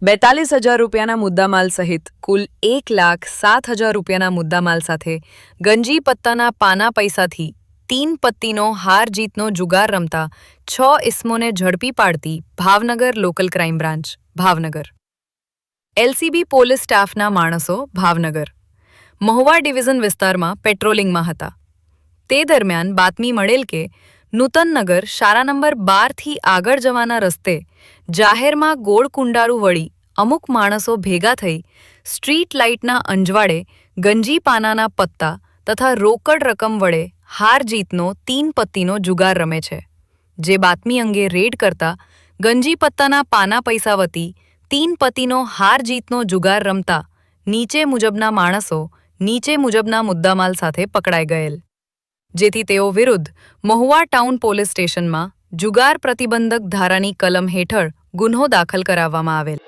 42,000 રૂપિયાના મુદ્દામાલ સહિત કુલ 1,07,000 રૂપિયાના મુદ્દામાલ સાથે ગંજી પત્તાના પાના પૈસાથી 3 પત્તીનો હાર જીતનો જુગાર રમતા 6 ઇસમોને ઝડપી પાડતી Bhavnagar local crime branch Bhavnagar. LCB police સ્ટાફના માણસો ભાવનગર મહુવા ડિવિઝન વિસ્તારમાં પેટ્રોલિંગમાં હતા. તે દરમિયાન બાતમી મળેલ કે નૂતનનગર શાળા નંબર 12થી આગળ જવાના રસ્તે જાહેરમાં ગોળ કુંડારું વળી અમુક માણસો ભેગા થઈ સ્ટ્રીટ લાઇટના અંજવાળે ગંજી પાનાના પત્તા તથા રોકડ રકમ વડે હાર જીતનો 3 પત્તીનો જુગાર રમે છે. જે બાતમી અંગે રેડ કરતા ગંજી પત્તાના પાના પૈસા વતી 3 પત્તીનો હાર જીતનો જુગાર રમતા નીચે મુજબના માણસો નીચે મુજબના મુદ્દામાલ સાથે પકડાઈ ગયેલ. જેથી તેઓ વિરુદ્ધ મહુવા ટાઉન પોલીસ સ્ટેશનમાં જુગાર પ્રતિબંધક ધારાની કલમ હેઠળ ગુન્હો દાખલ કરાવવામાં આવેલ.